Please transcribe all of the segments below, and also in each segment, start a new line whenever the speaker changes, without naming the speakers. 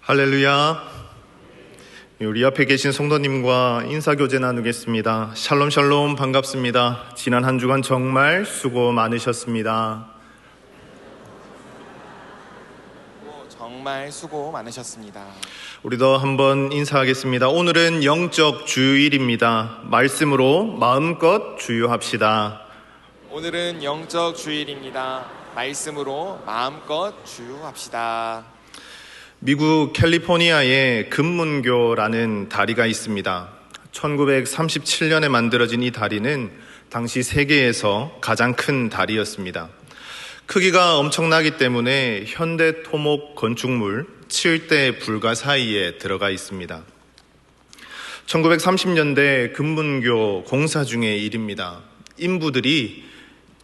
할렐루야. 우리 앞에 계신 성도님과 인사교제 나누겠습니다. 샬롬 샬롬, 반갑습니다. 지난 한 주간 정말 수고 많으셨습니다.
정말 수고 많으셨습니다.
우리도 한번 인사하겠습니다. 오늘은 영적 주일입니다. 말씀으로 마음껏 주유합시다.
오늘은 영적 주일입니다. 말씀으로 마음껏 주유합시다.
미국 캘리포니아에 금문교라는 다리가 있습니다. 1937년에 만들어진 이 다리는 당시 세계에서 가장 큰 다리였습니다. 크기가 엄청나기 때문에 현대 토목 건축물 7대 불가 사이에 들어가 있습니다. 1930년대 금문교 공사 중의 일입니다. 인부들이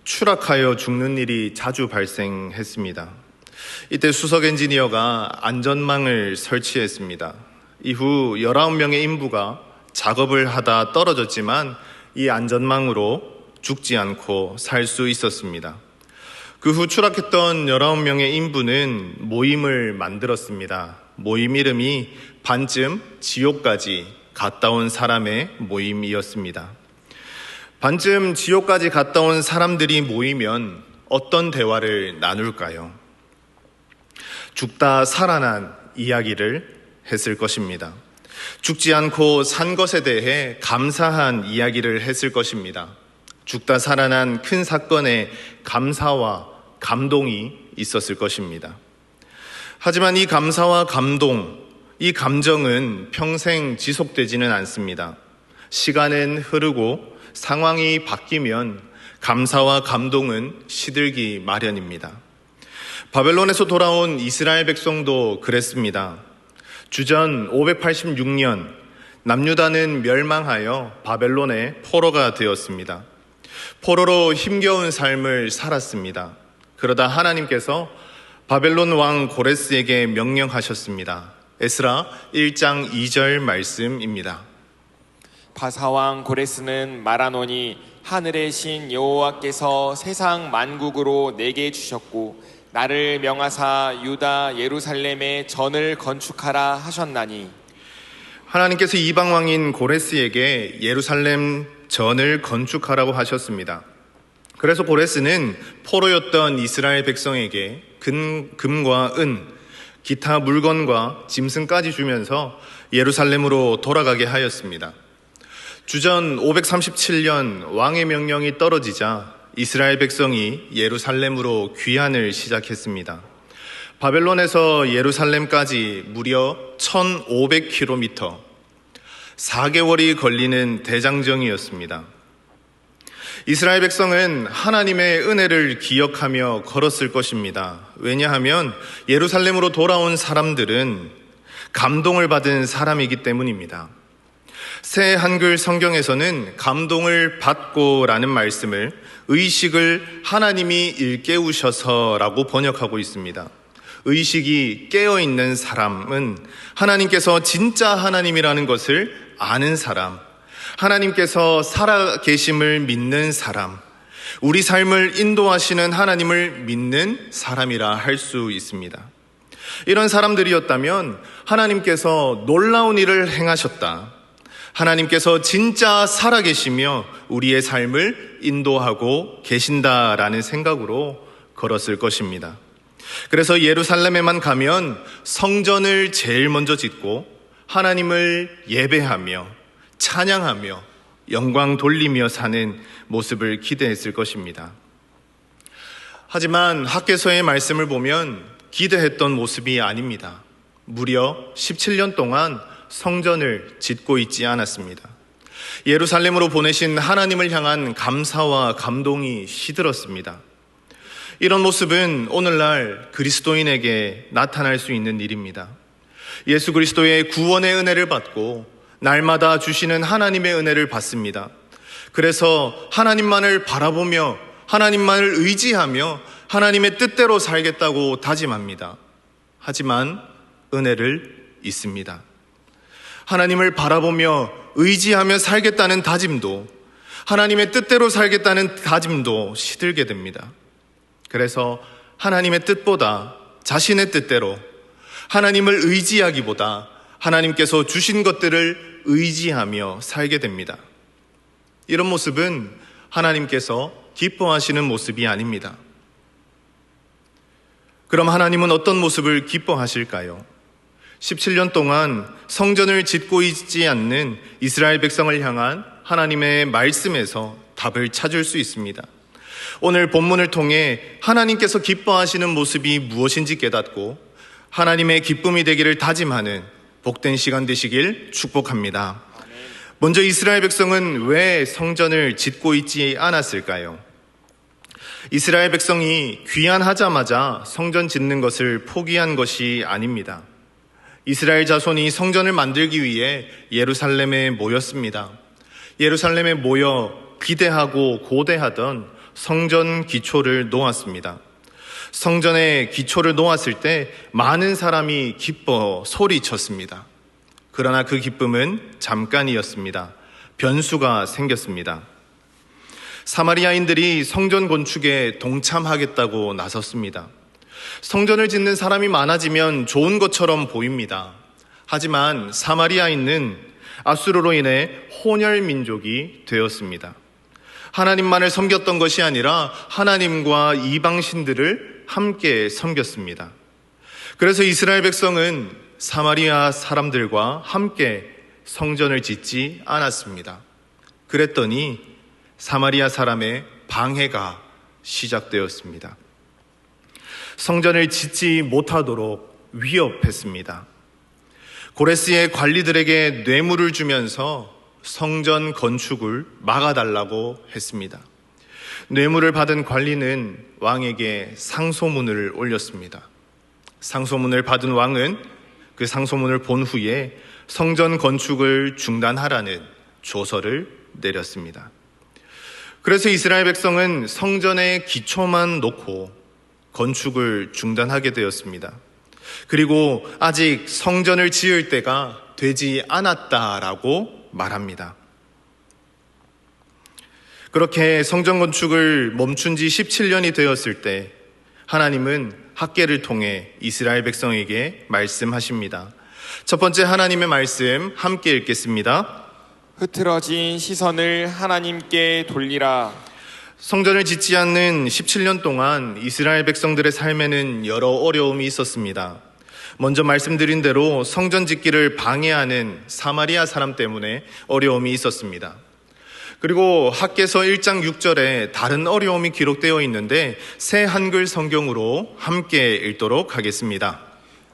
추락하여 죽는 일이 자주 발생했습니다. 이때 수석 엔지니어가 안전망을 설치했습니다. 이후 19명의 인부가 작업을 하다 떨어졌지만 이 안전망으로 죽지 않고 살 수 있었습니다. 그 후 추락했던 19명의 인부는 모임을 만들었습니다. 모임 이름이 반쯤 지옥까지 갔다 온 사람의 모임이었습니다. 반쯤 지옥까지 갔다 온 사람들이 모이면 어떤 대화를 나눌까요? 죽다 살아난 이야기를 했을 것입니다. 죽지 않고 산 것에 대해 감사한 이야기를 했을 것입니다. 죽다 살아난 큰 사건에 감사와 감동이 있었을 것입니다. 하지만 이 감사와 감동, 이 감정은 평생 지속되지는 않습니다. 시간은 흐르고 상황이 바뀌면 감사와 감동은 시들기 마련입니다. 바벨론에서 돌아온 이스라엘 백성도 그랬습니다. 주전 586년 남유다는 멸망하여 바벨론의 포로가 되었습니다. 포로로 힘겨운 삶을 살았습니다. 그러다 하나님께서 바벨론 왕 고레스에게 명령하셨습니다. 에스라 1장 2절 말씀입니다.
바사왕 고레스는 말하노니 하늘의 신 여호와께서 세상 만국으로 내게 주셨고 나를 명하사 유다 예루살렘에 전을 건축하라 하셨나니,
하나님께서 이방 왕인 고레스에게 예루살렘 전을 건축하라고 하셨습니다. 그래서 고레스는 포로였던 이스라엘 백성에게 금과 은, 기타 물건과 짐승까지 주면서 예루살렘으로 돌아가게 하였습니다. 주전 537년 왕의 명령이 떨어지자 이스라엘 백성이 예루살렘으로 귀환을 시작했습니다. 바벨론에서 예루살렘까지 무려 1500km, 4개월이 걸리는 대장정이었습니다. 이스라엘 백성은 하나님의 은혜를 기억하며 걸었을 것입니다. 왜냐하면 예루살렘으로 돌아온 사람들은 감동을 받은 사람이기 때문입니다. 새 한글 성경에서는 감동을 받고라는 말씀을 의식을 하나님이 일깨우셔서라고 번역하고 있습니다. 의식이 깨어있는 사람은 하나님께서 진짜 하나님이라는 것을 아는 사람, 하나님께서 살아계심을 믿는 사람, 우리 삶을 인도하시는 하나님을 믿는 사람이라 할 수 있습니다. 이런 사람들이었다면 하나님께서 놀라운 일을 행하셨다, 하나님께서 진짜 살아계시며 우리의 삶을 인도하고 계신다라는 생각으로 걸었을 것입니다. 그래서 예루살렘에만 가면 성전을 제일 먼저 짓고 하나님을 예배하며 찬양하며 영광 돌리며 사는 모습을 기대했을 것입니다. 하지만 학개서의 말씀을 보면 기대했던 모습이 아닙니다. 무려 17년 동안 성전을 짓고 있지 않았습니다. 예루살렘으로 보내신 하나님을 향한 감사와 감동이 시들었습니다. 이런 모습은 오늘날 그리스도인에게 나타날 수 있는 일입니다. 예수 그리스도의 구원의 은혜를 받고 날마다 주시는 하나님의 은혜를 받습니다. 그래서 하나님만을 바라보며 하나님만을 의지하며 하나님의 뜻대로 살겠다고 다짐합니다. 하지만 은혜를 잊습니다. 하나님을 바라보며 의지하며 살겠다는 다짐도, 하나님의 뜻대로 살겠다는 다짐도 시들게 됩니다. 그래서 하나님의 뜻보다 자신의 뜻대로 하나님을 의지하기보다 하나님께서 주신 것들을 의지하며 살게 됩니다. 이런 모습은 하나님께서 기뻐하시는 모습이 아닙니다. 그럼 하나님은 어떤 모습을 기뻐하실까요? 17년 동안 성전을 짓고 있지 않는 이스라엘 백성을 향한 하나님의 말씀에서 답을 찾을 수 있습니다. 오늘 본문을 통해 하나님께서 기뻐하시는 모습이 무엇인지 깨닫고 하나님의 기쁨이 되기를 다짐하는 복된 시간 되시길 축복합니다. 먼저 이스라엘 백성은 왜 성전을 짓고 있지 않았을까요? 이스라엘 백성이 귀환하자마자 성전 짓는 것을 포기한 것이 아닙니다. 이스라엘 자손이 성전을 만들기 위해 예루살렘에 모였습니다. 예루살렘에 모여 기대하고 고대하던 성전 기초를 놓았습니다. 성전의 기초를 놓았을 때 많은 사람이 기뻐 소리쳤습니다. 그러나 그 기쁨은 잠깐이었습니다. 변수가 생겼습니다. 사마리아인들이 성전 건축에 동참하겠다고 나섰습니다. 성전을 짓는 사람이 많아지면 좋은 것처럼 보입니다. 하지만 사마리아인은 아수르로 인해 혼혈 민족이 되었습니다. 하나님만을 섬겼던 것이 아니라 하나님과 이방신들을 함께 섬겼습니다. 그래서 이스라엘 백성은 사마리아 사람들과 함께 성전을 짓지 않았습니다. 그랬더니 사마리아 사람의 방해가 시작되었습니다. 성전을 짓지 못하도록 위협했습니다. 고레스의 관리들에게 뇌물을 주면서 성전 건축을 막아달라고 했습니다. 뇌물을 받은 관리는 왕에게 상소문을 올렸습니다. 상소문을 받은 왕은 그 상소문을 본 후에 성전 건축을 중단하라는 조서를 내렸습니다. 그래서 이스라엘 백성은 성전의 기초만 놓고 건축을 중단하게 되었습니다. 그리고 아직 성전을 지을 때가 되지 않았다라고 말합니다. 그렇게 성전 건축을 멈춘 지 17년이 되었을 때 하나님은 학개를 통해 이스라엘 백성에게 말씀하십니다. 첫 번째 하나님의 말씀 함께 읽겠습니다.
흐트러진 시선을 하나님께 돌리라.
성전을 짓지 않는 17년 동안 이스라엘 백성들의 삶에는 여러 어려움이 있었습니다. 먼저 말씀드린 대로 성전 짓기를 방해하는 사마리아 사람 때문에 어려움이 있었습니다. 그리고 학개서 1장 6절에 다른 어려움이 기록되어 있는데 새 한글 성경으로 함께 읽도록 하겠습니다.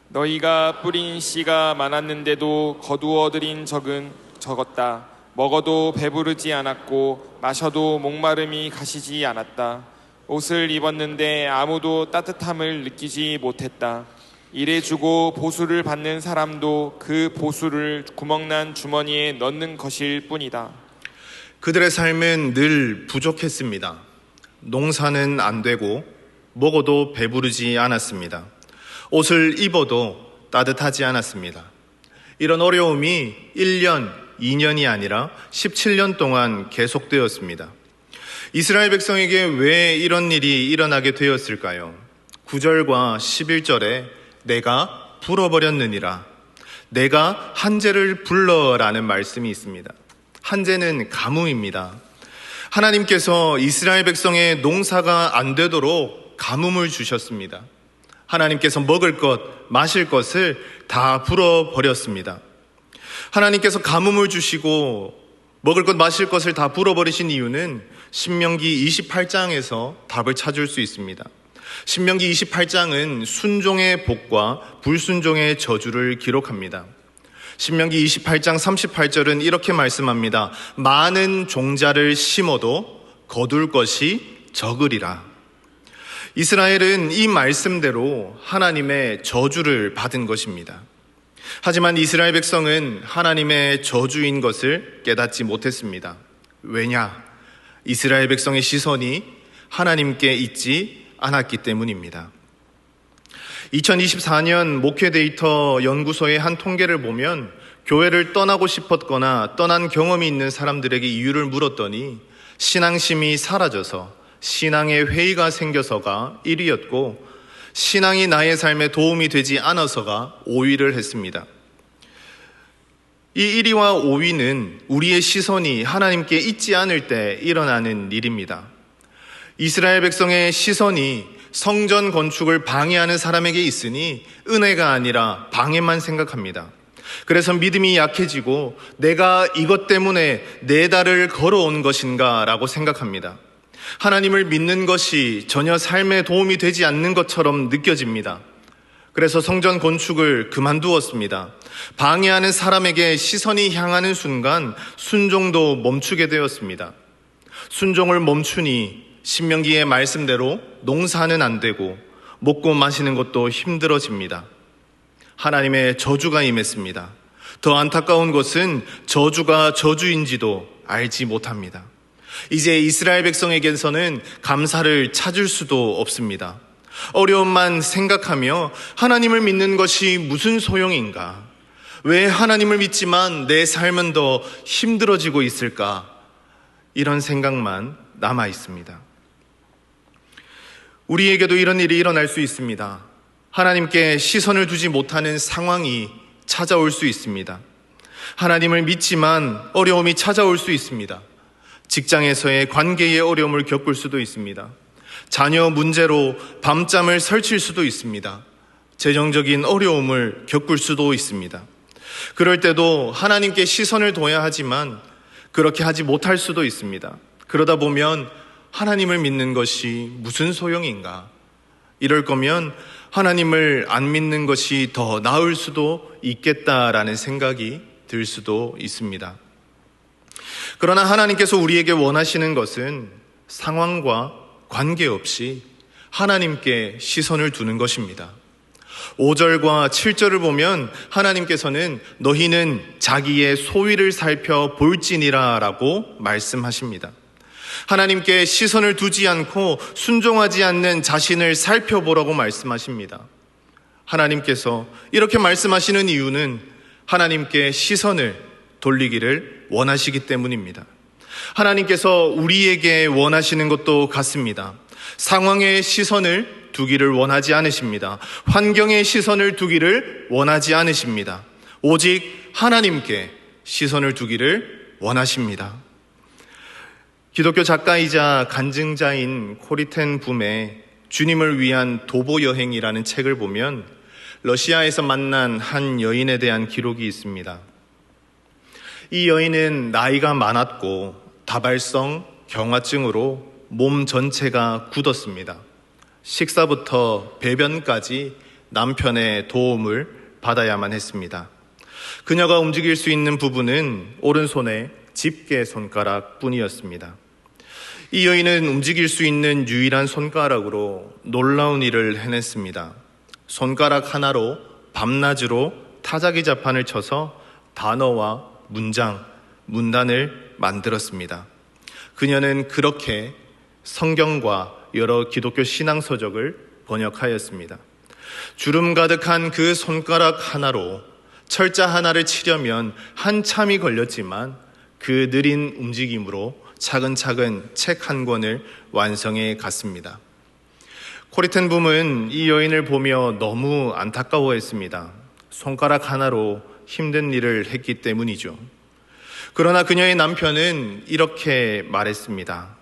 너희가 뿌린 씨가 많았는데도 거두어들인 적은 적었다. 먹어도 배부르지 않았고 마셔도 목마름이 가시지 않았다. 옷을 입었는데 아무도 따뜻함을 느끼지 못했다. 일해주고 보수를 받는 사람도 그 보수를 구멍난 주머니에 넣는 것일 뿐이다.
그들의 삶은 늘 부족했습니다. 농사는 안 되고 먹어도 배부르지 않았습니다. 옷을 입어도 따뜻하지 않았습니다. 이런 어려움이 1년, 2년이 아니라 17년 동안 계속되었습니다. 이스라엘 백성에게 왜 이런 일이 일어나게 되었을까요? 9절과 11절에 내가 불어버렸느니라, 내가 한재를 불러라는 말씀이 있습니다. 한재는 가뭄입니다. 하나님께서 이스라엘 백성의 농사가 안 되도록 가뭄을 주셨습니다. 하나님께서 먹을 것, 마실 것을 다 불어버렸습니다. 하나님께서 가뭄을 주시고 먹을 것, 마실 것을 다 불어버리신 이유는 신명기 28장에서 답을 찾을 수 있습니다. 신명기 28장은 순종의 복과 불순종의 저주를 기록합니다. 신명기 28장 38절은 이렇게 말씀합니다. 많은 종자를 심어도 거둘 것이 적으리라. 이스라엘은 이 말씀대로 하나님의 저주를 받은 것입니다. 하지만 이스라엘 백성은 하나님의 저주인 것을 깨닫지 못했습니다. 왜냐? 이스라엘 백성의 시선이 하나님께 있지 않았기 때문입니다. 2024년 목회 데이터 연구소의 한 통계를 보면 교회를 떠나고 싶었거나 떠난 경험이 있는 사람들에게 이유를 물었더니 신앙심이 사라져서 신앙의 회의가 생겨서가 1위였고 신앙이 나의 삶에 도움이 되지 않아서가 5위를 했습니다. 이 1위와 5위는 우리의 시선이 하나님께 있지 않을 때 일어나는 일입니다. 이스라엘 백성의 시선이 성전 건축을 방해하는 사람에게 있으니 은혜가 아니라 방해만 생각합니다. 그래서 믿음이 약해지고 내가 이것 때문에 내 달을 걸어온 것인가 라고 생각합니다. 하나님을 믿는 것이 전혀 삶에 도움이 되지 않는 것처럼 느껴집니다. 그래서 성전 건축을 그만두었습니다. 방해하는 사람에게 시선이 향하는 순간 순종도 멈추게 되었습니다. 순종을 멈추니 신명기의 말씀대로 농사는 안 되고 먹고 마시는 것도 힘들어집니다. 하나님의 저주가 임했습니다. 더 안타까운 것은 저주가 저주인지도 알지 못합니다. 이제 이스라엘 백성에게서는 감사를 찾을 수도 없습니다. 어려움만 생각하며 하나님을 믿는 것이 무슨 소용인가? 왜 하나님을 믿지만 내 삶은 더 힘들어지고 있을까? 이런 생각만 남아 있습니다. 우리에게도 이런 일이 일어날 수 있습니다. 하나님께 시선을 두지 못하는 상황이 찾아올 수 있습니다. 하나님을 믿지만 어려움이 찾아올 수 있습니다. 직장에서의 관계의 어려움을 겪을 수도 있습니다. 자녀 문제로 밤잠을 설칠 수도 있습니다. 재정적인 어려움을 겪을 수도 있습니다. 그럴 때도 하나님께 시선을 둬야 하지만 그렇게 하지 못할 수도 있습니다. 그러다 보면 하나님을 믿는 것이 무슨 소용인가? 이럴 거면 하나님을 안 믿는 것이 더 나을 수도 있겠다라는 생각이 들 수도 있습니다. 그러나 하나님께서 우리에게 원하시는 것은 상황과 관계없이 하나님께 시선을 두는 것입니다. 5절과 7절을 보면 하나님께서는 너희는 자기의 소위를 살펴 볼지니라 라고 말씀하십니다. 하나님께 시선을 두지 않고 순종하지 않는 자신을 살펴보라고 말씀하십니다. 하나님께서 이렇게 말씀하시는 이유는 하나님께 시선을 돌리기를 원하시기 때문입니다. 하나님께서 우리에게 원하시는 것도 같습니다. 상황에 시선을 두기를 원하지 않으십니다. 환경에 시선을 두기를 원하지 않으십니다. 오직 하나님께 시선을 두기를 원하십니다. 기독교 작가이자 간증자인 코리텐 붐의 주님을 위한 도보 여행이라는 책을 보면 러시아에서 만난 한 여인에 대한 기록이 있습니다. 이 여인은 나이가 많았고 다발성 경화증으로 몸 전체가 굳었습니다. 식사부터 배변까지 남편의 도움을 받아야만 했습니다. 그녀가 움직일 수 있는 부분은 오른손의 집게 손가락 뿐이었습니다. 이 여인은 움직일 수 있는 유일한 손가락으로 놀라운 일을 해냈습니다. 손가락 하나로 밤낮으로 타자기 자판을 쳐서 단어와 문장, 문단을 만들었습니다. 그녀는 그렇게 성경과 여러 기독교 신앙서적을 번역하였습니다. 주름 가득한 그 손가락 하나로 철자 하나를 치려면 한참이 걸렸지만 그 느린 움직임으로 차근차근 책 한 권을 완성해 갔습니다. 코리텐붐은 이 여인을 보며 너무 안타까워했습니다. 손가락 하나로 힘든 일을 했기 때문이죠. 그러나 그녀의 남편은 이렇게 말했습니다.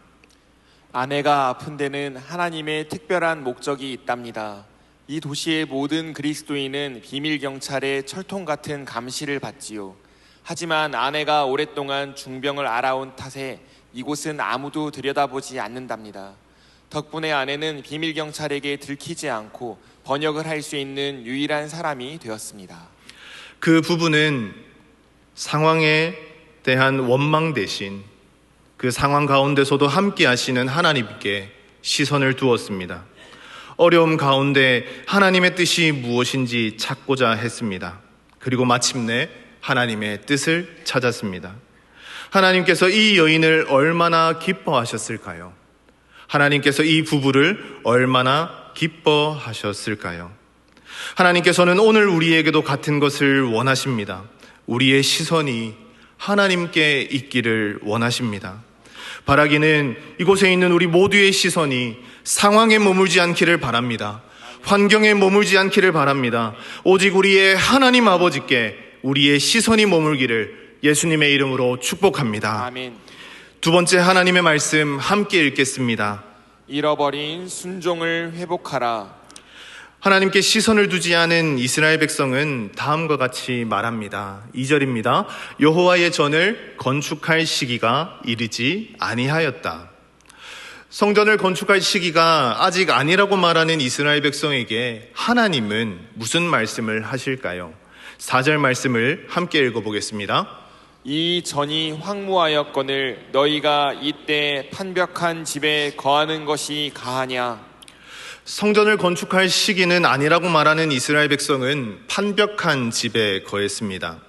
아내가 아픈 데는 하나님의 특별한 목적이 있답니다. 이 도시의 모든 그리스도인은 비밀경찰의 철통 같은 감시를 받지요. 하지만 아내가 오랫동안 중병을 앓아온 탓에 이곳은 아무도 들여다보지 않는답니다. 덕분에 아내는 비밀경찰에게 들키지 않고 번역을 할 수 있는 유일한 사람이 되었습니다.
그 부부는 상황에 대한 원망 대신 그 상황 가운데서도 함께 하시는 하나님께 시선을 두었습니다. 어려움 가운데 하나님의 뜻이 무엇인지 찾고자 했습니다. 그리고 마침내 하나님의 뜻을 찾았습니다. 하나님께서 이 여인을 얼마나 기뻐하셨을까요? 하나님께서 이 부부를 얼마나 기뻐하셨을까요? 하나님께서는 오늘 우리에게도 같은 것을 원하십니다. 우리의 시선이 하나님께 있기를 원하십니다. 바라기는 이곳에 있는 우리 모두의 시선이 상황에 머물지 않기를 바랍니다. 환경에 머물지 않기를 바랍니다. 오직 우리의 하나님 아버지께 우리의 시선이 머물기를 예수님의 이름으로 축복합니다.
아멘.
두 번째 하나님의 말씀 함께 읽겠습니다.
잃어버린 순종을 회복하라.
하나님께 시선을 두지 않은 이스라엘 백성은 다음과 같이 말합니다. 2절입니다. 여호와의 전을 건축할 시기가 이르지 아니하였다. 성전을 건축할 시기가 아직 아니라고 말하는 이스라엘 백성에게 하나님은 무슨 말씀을 하실까요? 4절 말씀을 함께 읽어보겠습니다.
이 전이 황무하였거늘 너희가 이때 판벽한 집에 거하는 것이 가하냐.
성전을 건축할 시기는 아니라고 말하는 이스라엘 백성은 판벽한 집에 거했습니다.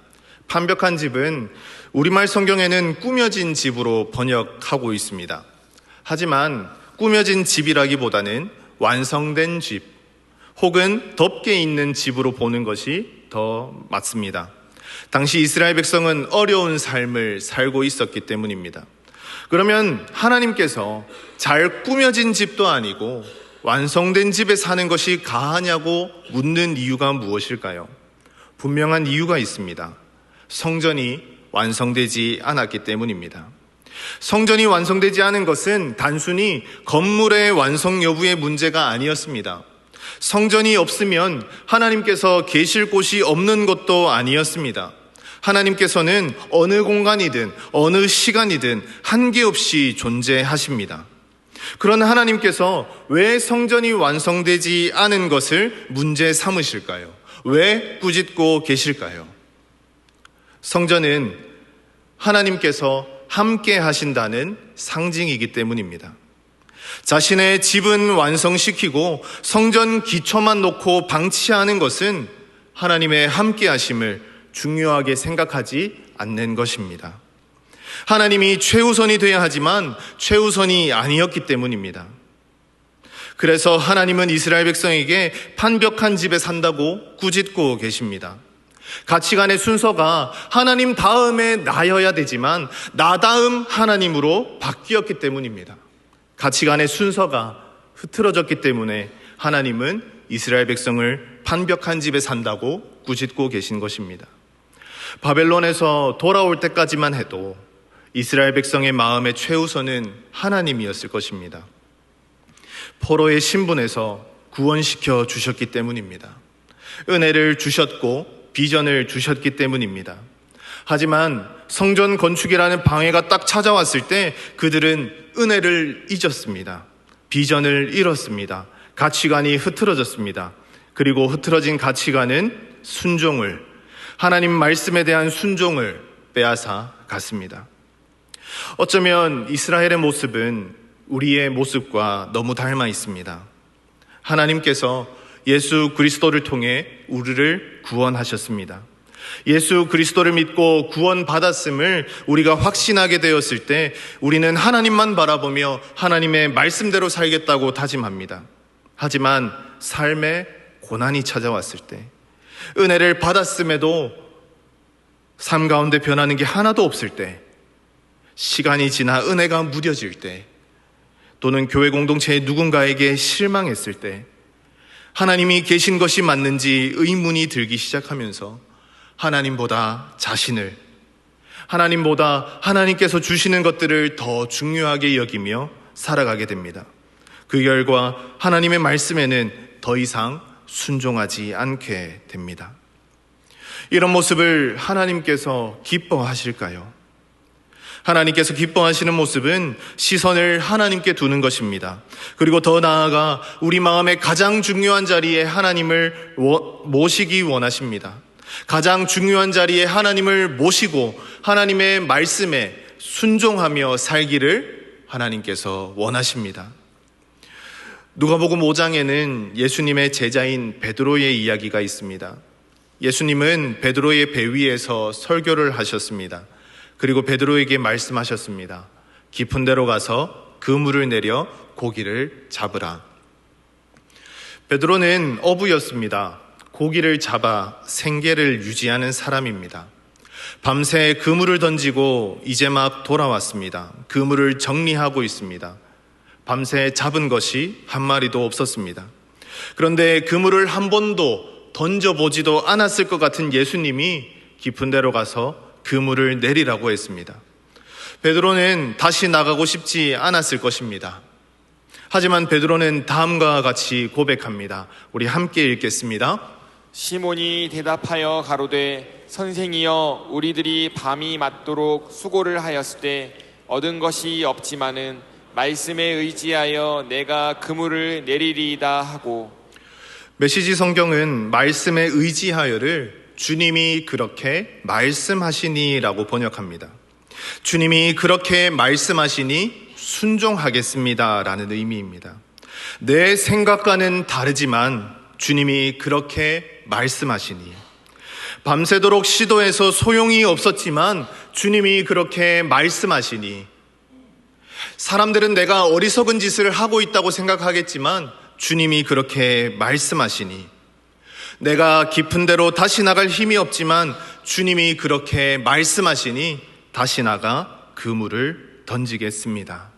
판벽한 집은 우리말 성경에는 꾸며진 집으로 번역하고 있습니다. 하지만 꾸며진 집이라기보다는 완성된 집 혹은 덮개 있는 집으로 보는 것이 더 맞습니다. 당시 이스라엘 백성은 어려운 삶을 살고 있었기 때문입니다. 그러면 하나님께서 잘 꾸며진 집도 아니고 완성된 집에 사는 것이 가하냐고 묻는 이유가 무엇일까요? 분명한 이유가 있습니다. 성전이 완성되지 않았기 때문입니다. 성전이 완성되지 않은 것은 단순히 건물의 완성 여부의 문제가 아니었습니다. 성전이 없으면 하나님께서 계실 곳이 없는 것도 아니었습니다. 하나님께서는 어느 공간이든 어느 시간이든 한계없이 존재하십니다. 그러나 하나님께서 왜 성전이 완성되지 않은 것을 문제 삼으실까요? 왜 꾸짖고 계실까요? 성전은 하나님께서 함께 하신다는 상징이기 때문입니다. 자신의 집은 완성시키고 성전 기초만 놓고 방치하는 것은 하나님의 함께 하심을 중요하게 생각하지 않는 것입니다. 하나님이 최우선이 되어야 하지만 최우선이 아니었기 때문입니다. 그래서 하나님은 이스라엘 백성에게 판벽한 집에 산다고 꾸짖고 계십니다. 가치관의 순서가 하나님 다음에 나여야 되지만 나 다음 하나님으로 바뀌었기 때문입니다. 가치관의 순서가 흐트러졌기 때문에 하나님은 이스라엘 백성을 판벽한 집에 산다고 꾸짖고 계신 것입니다. 바벨론에서 돌아올 때까지만 해도 이스라엘 백성의 마음의 최우선은 하나님이었을 것입니다. 포로의 신분에서 구원시켜 주셨기 때문입니다. 은혜를 주셨고 비전을 주셨기 때문입니다. 하지만 성전 건축이라는 방해가 딱 찾아왔을 때 그들은 은혜를 잊었습니다. 비전을 잃었습니다. 가치관이 흐트러졌습니다. 그리고 흐트러진 가치관은 순종을, 하나님 말씀에 대한 순종을 빼앗아 갔습니다. 어쩌면 이스라엘의 모습은 우리의 모습과 너무 닮아 있습니다. 하나님께서 예수 그리스도를 통해 우리를 구원하셨습니다. 예수 그리스도를 믿고 구원받았음을 우리가 확신하게 되었을 때 우리는 하나님만 바라보며 하나님의 말씀대로 살겠다고 다짐합니다. 하지만 삶에 고난이 찾아왔을 때, 은혜를 받았음에도 삶 가운데 변하는 게 하나도 없을 때, 시간이 지나 은혜가 무뎌질 때, 또는 교회 공동체의 누군가에게 실망했을 때 하나님이 계신 것이 맞는지 의문이 들기 시작하면서 하나님보다 자신을, 하나님보다 하나님께서 주시는 것들을 더 중요하게 여기며 살아가게 됩니다. 그 결과 하나님의 말씀에는 더 이상 순종하지 않게 됩니다. 이런 모습을 하나님께서 기뻐하실까요? 하나님께서 기뻐하시는 모습은 시선을 하나님께 두는 것입니다. 그리고 더 나아가 우리 마음의 가장 중요한 자리에 하나님을 모시기 원하십니다. 가장 중요한 자리에 하나님을 모시고 하나님의 말씀에 순종하며 살기를 하나님께서 원하십니다. 누가복음 5장에는 예수님의 제자인 베드로의 이야기가 있습니다. 예수님은 베드로의 배 위에서 설교를 하셨습니다. 그리고 베드로에게 말씀하셨습니다. 깊은 데로 가서 그물을 내려 고기를 잡으라. 베드로는 어부였습니다. 고기를 잡아 생계를 유지하는 사람입니다. 밤새 그물을 던지고 이제 막 돌아왔습니다. 그물을 정리하고 있습니다. 밤새 잡은 것이 한 마리도 없었습니다. 그런데 그물을 한 번도 던져보지도 않았을 것 같은 예수님이 깊은 데로 가서 그물을 내리라고 했습니다. 베드로는 다시 나가고 싶지 않았을 것입니다. 하지만 베드로는 다음과 같이 고백합니다. 우리 함께 읽겠습니다.
시몬이 대답하여 가로되 선생이여 우리들이 밤이 맞도록 수고를 하였을 때 얻은 것이 없지만은 말씀에 의지하여 내가 그물을 내리리이다 하고.
메시지 성경은 말씀에 의지하여를 주님이 그렇게 말씀하시니라고 번역합니다. 주님이 그렇게 말씀하시니 순종하겠습니다 라는 의미입니다. 내 생각과는 다르지만 주님이 그렇게 말씀하시니, 밤새도록 시도해서 소용이 없었지만 주님이 그렇게 말씀하시니, 사람들은 내가 어리석은 짓을 하고 있다고 생각하겠지만 주님이 그렇게 말씀하시니, 내가 깊은 데로 다시 나갈 힘이 없지만 주님이 그렇게 말씀하시니 다시 나가 그물을 던지겠습니다.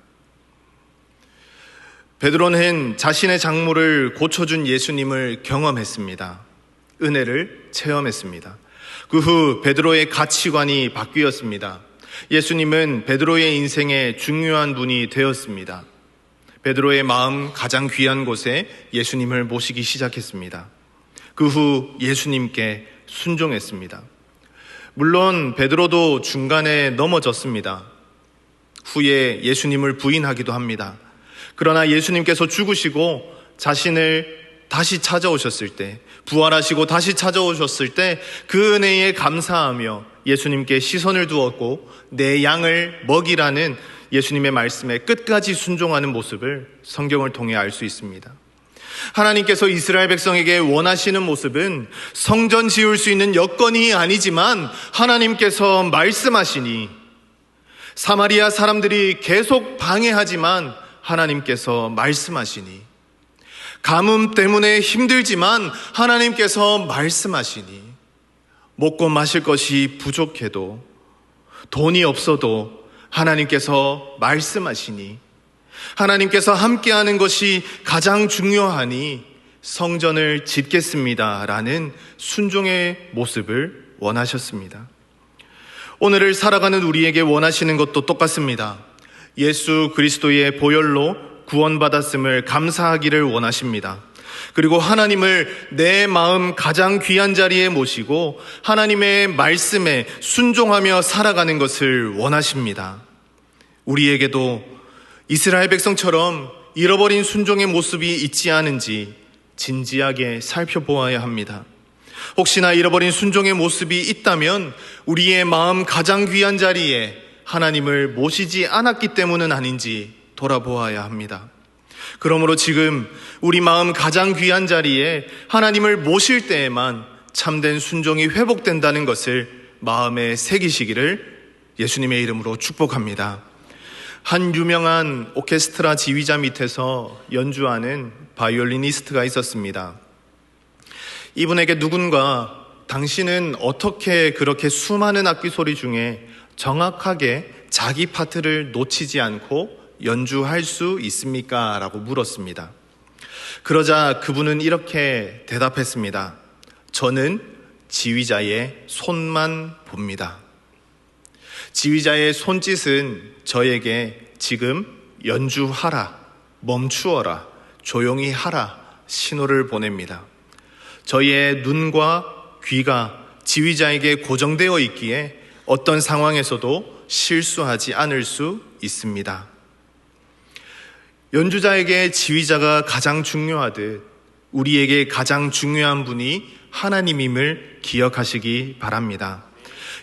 베드로는 자신의 작물을 고쳐준 예수님을 경험했습니다. 은혜를 체험했습니다. 그 후 베드로의 가치관이 바뀌었습니다. 예수님은 베드로의 인생에 중요한 분이 되었습니다. 베드로의 마음 가장 귀한 곳에 예수님을 모시기 시작했습니다. 그 후 예수님께 순종했습니다. 물론 베드로도 중간에 넘어졌습니다. 후에 예수님을 부인하기도 합니다. 그러나 예수님께서 죽으시고 자신을 다시 찾아오셨을 때, 부활하시고 다시 찾아오셨을 때 그 은혜에 감사하며 예수님께 시선을 두었고 내 양을 먹이라는 예수님의 말씀에 끝까지 순종하는 모습을 성경을 통해 알 수 있습니다. 하나님께서 이스라엘 백성에게 원하시는 모습은 성전 지을 수 있는 여건이 아니지만 하나님께서 말씀하시니, 사마리아 사람들이 계속 방해하지만 하나님께서 말씀하시니, 가뭄 때문에 힘들지만 하나님께서 말씀하시니, 먹고 마실 것이 부족해도 돈이 없어도 하나님께서 말씀하시니, 하나님께서 함께하는 것이 가장 중요하니 성전을 짓겠습니다 라는 순종의 모습을 원하셨습니다. 오늘을 살아가는 우리에게 원하시는 것도 똑같습니다. 예수 그리스도의 보혈로 구원받았음을 감사하기를 원하십니다. 그리고 하나님을 내 마음 가장 귀한 자리에 모시고 하나님의 말씀에 순종하며 살아가는 것을 원하십니다. 우리에게도 이스라엘 백성처럼 잃어버린 순종의 모습이 있지 않은지 진지하게 살펴보아야 합니다. 혹시나 잃어버린 순종의 모습이 있다면 우리의 마음 가장 귀한 자리에 하나님을 모시지 않았기 때문은 아닌지 돌아보아야 합니다. 그러므로 지금 우리 마음 가장 귀한 자리에 하나님을 모실 때에만 참된 순종이 회복된다는 것을 마음에 새기시기를 예수님의 이름으로 축복합니다. 한 유명한 오케스트라 지휘자 밑에서 연주하는 바이올리니스트가 있었습니다. 이분에게 누군가 당신은 어떻게 그렇게 수많은 악기 소리 중에 정확하게 자기 파트를 놓치지 않고 연주할 수 있습니까? 라고 물었습니다. 그러자 그분은 이렇게 대답했습니다. 저는 지휘자의 손만 봅니다. 지휘자의 손짓은 저에게 지금 연주하라, 멈추어라, 조용히 하라 신호를 보냅니다. 저희의 눈과 귀가 지휘자에게 고정되어 있기에 어떤 상황에서도 실수하지 않을 수 있습니다. 연주자에게 지휘자가 가장 중요하듯 우리에게 가장 중요한 분이 하나님임을 기억하시기 바랍니다.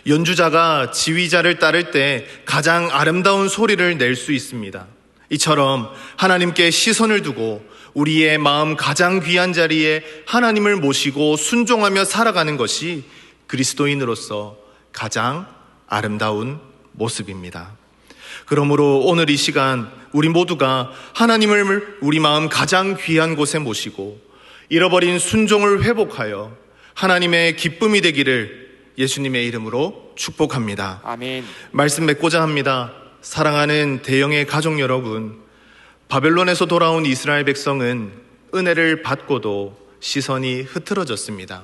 연주자가 지휘자를 따를 때 가장 아름다운 소리를 낼 수 있습니다. 이처럼 하나님께 시선을 두고 우리의 마음 가장 귀한 자리에 하나님을 모시고 순종하며 살아가는 것이 그리스도인으로서 가장 아름다운 모습입니다. 그러므로 오늘 이 시간 우리 모두가 하나님을 우리 마음 가장 귀한 곳에 모시고 잃어버린 순종을 회복하여 하나님의 기쁨이 되기를 예수님의 이름으로 축복합니다.
아멘.
말씀 맺고자 합니다. 사랑하는 대영의 가족 여러분, 바벨론에서 돌아온 이스라엘 백성은 은혜를 받고도 시선이 흐트러졌습니다.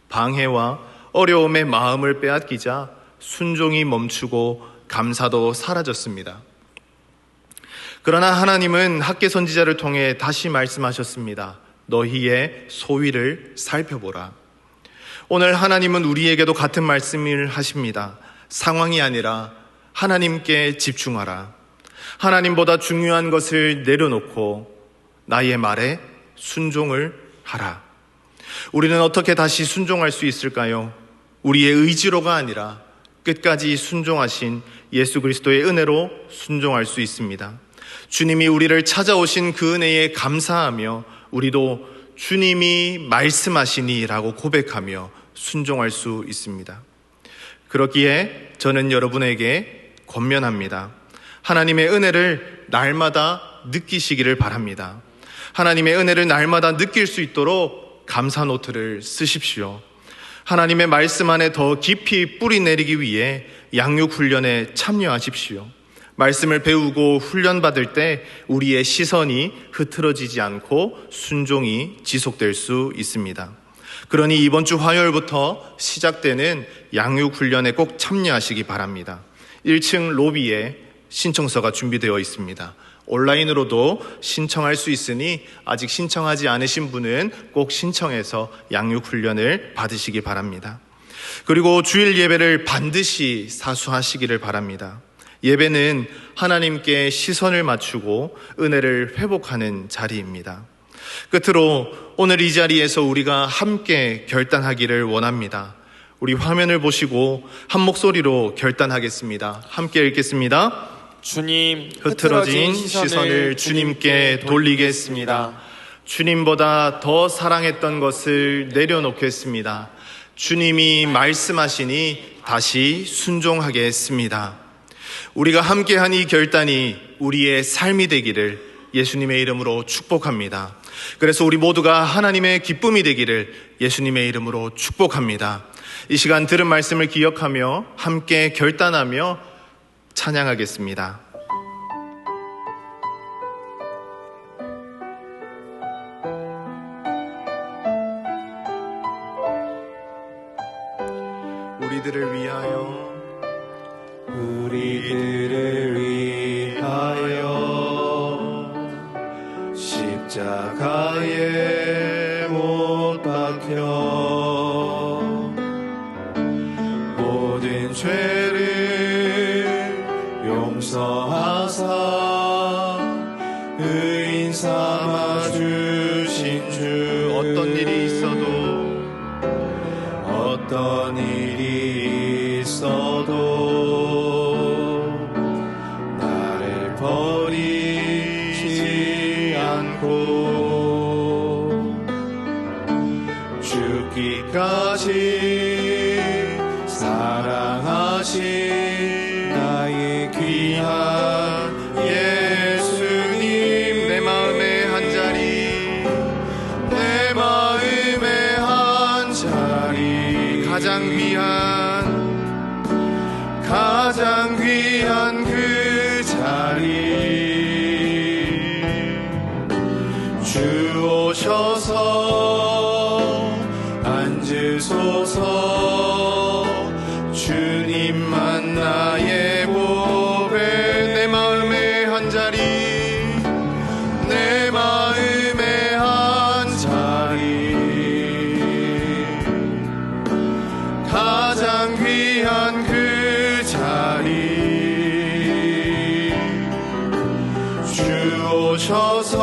방해와 어려움에 마음을 빼앗기자 순종이 멈추고 감사도 사라졌습니다. 그러나 하나님은 학개 선지자를 통해 다시 말씀하셨습니다. 너희의 소위를 살펴보라. 오늘 하나님은 우리에게도 같은 말씀을 하십니다. 상황이 아니라 하나님께 집중하라. 하나님보다 중요한 것을 내려놓고 나의 말에 순종을 하라. 우리는 어떻게 다시 순종할 수 있을까요? 우리의 의지로가 아니라 끝까지 순종하신 예수 그리스도의 은혜로 순종할 수 있습니다. 주님이 우리를 찾아오신 그 은혜에 감사하며 우리도 주님이 말씀하시니라고 고백하며 순종할 수 있습니다. 그렇기에 저는 여러분에게 권면합니다. 하나님의 은혜를 날마다 느끼시기를 바랍니다. 하나님의 은혜를 날마다 느낄 수 있도록 감사 노트를 쓰십시오. 하나님의 말씀 안에 더 깊이 뿌리 내리기 위해 양육 훈련에 참여하십시오. 말씀을 배우고 훈련받을 때 우리의 시선이 흐트러지지 않고 순종이 지속될 수 있습니다. 그러니 이번 주 화요일부터 시작되는 양육 훈련에 꼭 참여하시기 바랍니다. 1층 로비에 신청서가 준비되어 있습니다. 온라인으로도 신청할 수 있으니 아직 신청하지 않으신 분은 꼭 신청해서 양육 훈련을 받으시기 바랍니다. 그리고 주일 예배를 반드시 사수하시기를 바랍니다. 예배는 하나님께 시선을 맞추고 은혜를 회복하는 자리입니다. 끝으로 오늘 이 자리에서 우리가 함께 결단하기를 원합니다. 우리 화면을 보시고 한 목소리로 결단하겠습니다. 함께 읽겠습니다.
주님,
흐트러진 시선을 주님께 돌리겠습니다. 주님보다 더 사랑했던 것을 내려놓겠습니다. 주님이 말씀하시니 다시 순종하겠습니다. 우리가 함께한 이 결단이 우리의 삶이 되기를 예수님의 이름으로 축복합니다. 그래서 우리 모두가 하나님의 기쁨이 되기를 예수님의 이름으로 축복합니다. 이 시간 들은 말씀을 기억하며 함께 결단하며 찬양하겠습니다. 우리들을 위하여 십자가에 못 박혀 모든 죄를 용서하사 의인 삼아 주신 주. 어떤 일이 있어도 나를 버리지 않고 죽기까지 사랑하신 나의 귀한 예수님. 내 마음의 한자리, 내 마음의 한자리, 가장 귀한 그 자리. 주 오셔서 앉으소서. 주님만 나의 보배. 내 마음의 한자리, 내 마음의 한자리, 가장 귀한 그 자리. 주 오셔서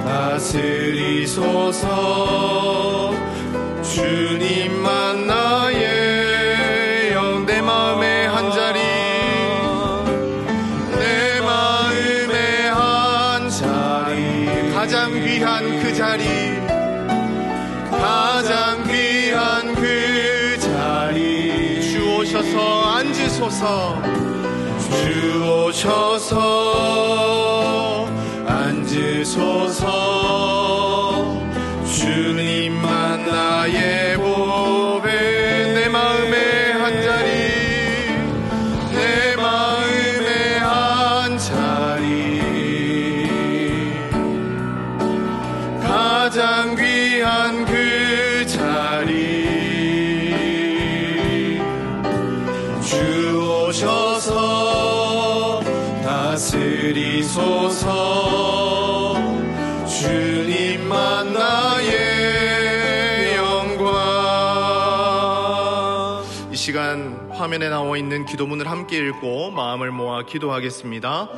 다스리소서. 주님만 나의 영. 내 마음의 한자리, 내 마음의 한자리, 가장 귀한 그 자리, 가장 귀한 그 자리. 주 오셔서 앉으소서. 주 오셔서 앉으소서. 주님만 나의 보배. 내 마음의 한자리, 내 마음의 한자리, 주시소서. 주님만 나의 영광. 이 시간 화면에 나와 있는 기도문을 함께 읽고 마음을 모아 기도하겠습니다.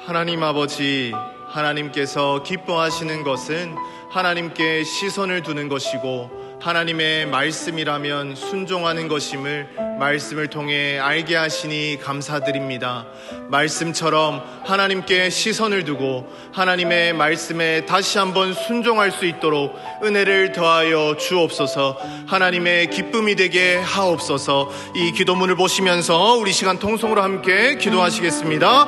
하나님 아버지, 하나님께서 기뻐하시는 것은 하나님께 시선을 두는 것이고 하나님의 말씀이라면 순종하는 것임을 말씀을 통해 알게 하시니 감사드립니다. 말씀처럼 하나님께 시선을 두고 하나님의 말씀에 다시 한번 순종할 수 있도록 은혜를 더하여 주옵소서. 하나님의 기쁨이 되게 하옵소서. 이 기도문을 보시면서 우리 시간 통성으로 함께 기도하시겠습니다.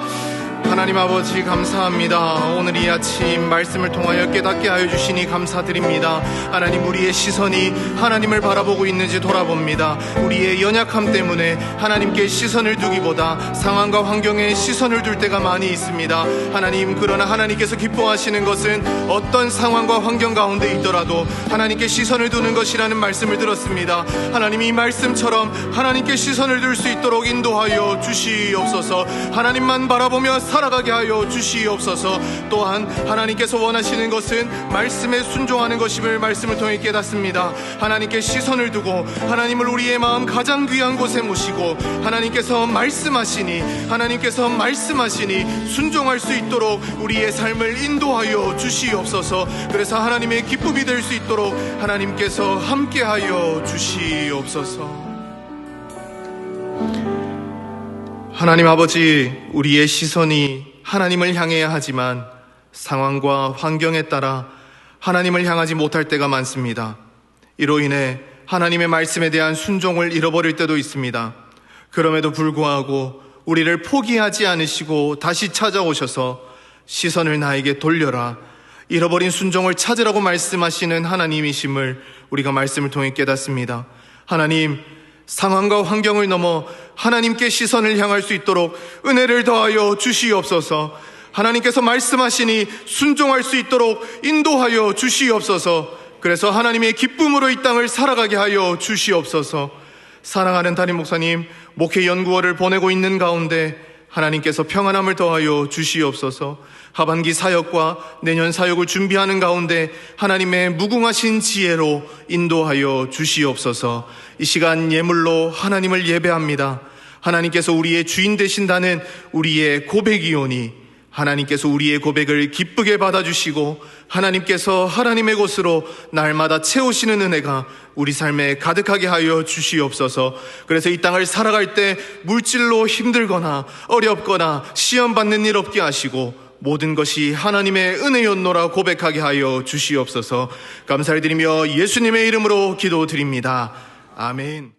하나님 아버지 감사합니다. 오늘 이 아침 말씀을 통하여 깨닫게 하여 주시니 감사드립니다. 하나님, 우리의 시선이 하나님을 바라보고 있는지 돌아봅니다. 우리의 연약함 때문에 하나님께 시선을 두기보다 상황과 환경에 시선을 둘 때가 많이 있습니다. 하나님, 그러나 하나님께서 기뻐하시는 것은 어떤 상황과 환경 가운데 있더라도 하나님께 시선을 두는 것이라는 말씀을 들었습니다. 하나님, 이 말씀처럼 하나님께 시선을 둘 수 있도록 인도하여 주시옵소서. 하나님만 바라보며 살아가게 하여 주시옵소서. 또한 하나님께서 원하시는 것은 말씀에 순종하는 것임을 말씀을 통해 깨닫습니다. 하나님께 시선을 두고 하나님을 우리의 마음 가장 귀한 곳에 모시고 하나님께서 말씀하시니 순종할 수 있도록 우리의 삶을 인도하여 주시옵소서. 그래서 하나님의 기쁨이 될 수 있도록 하나님께서 함께하여 주시옵소서. 하나님 아버지, 우리의 시선이 하나님을 향해야 하지만 상황과 환경에 따라 하나님을 향하지 못할 때가 많습니다. 이로 인해 하나님의 말씀에 대한 순종을 잃어버릴 때도 있습니다. 그럼에도 불구하고 우리를 포기하지 않으시고 다시 찾아오셔서 시선을 나에게 돌려라, 잃어버린 순종을 찾으라고 말씀하시는 하나님이심을 우리가 말씀을 통해 깨닫습니다. 하나님, 상황과 환경을 넘어 하나님께 시선을 향할 수 있도록 은혜를 더하여 주시옵소서. 하나님께서 말씀하시니 순종할 수 있도록 인도하여 주시옵소서. 그래서 하나님의 기쁨으로 이 땅을 살아가게 하여 주시옵소서. 사랑하는 담임 목사님, 목회 연구원을 보내고 있는 가운데 하나님께서 평안함을 더하여 주시옵소서. 하반기 사역과 내년 사역을 준비하는 가운데 하나님의 무궁하신 지혜로 인도하여 주시옵소서. 이 시간 예물로 하나님을 예배합니다. 하나님께서 우리의 주인 되신다는 우리의 고백이오니 하나님께서 우리의 고백을 기쁘게 받아주시고 하나님께서 하나님의 곳으로 날마다 채우시는 은혜가 우리 삶에 가득하게 하여 주시옵소서. 그래서 이 땅을 살아갈 때 물질로 힘들거나 어렵거나 시험받는 일 없게 하시고 모든 것이 하나님의 은혜였노라 고백하게 하여 주시옵소서. 감사를 드리며 예수님의 이름으로 기도드립니다. 아멘.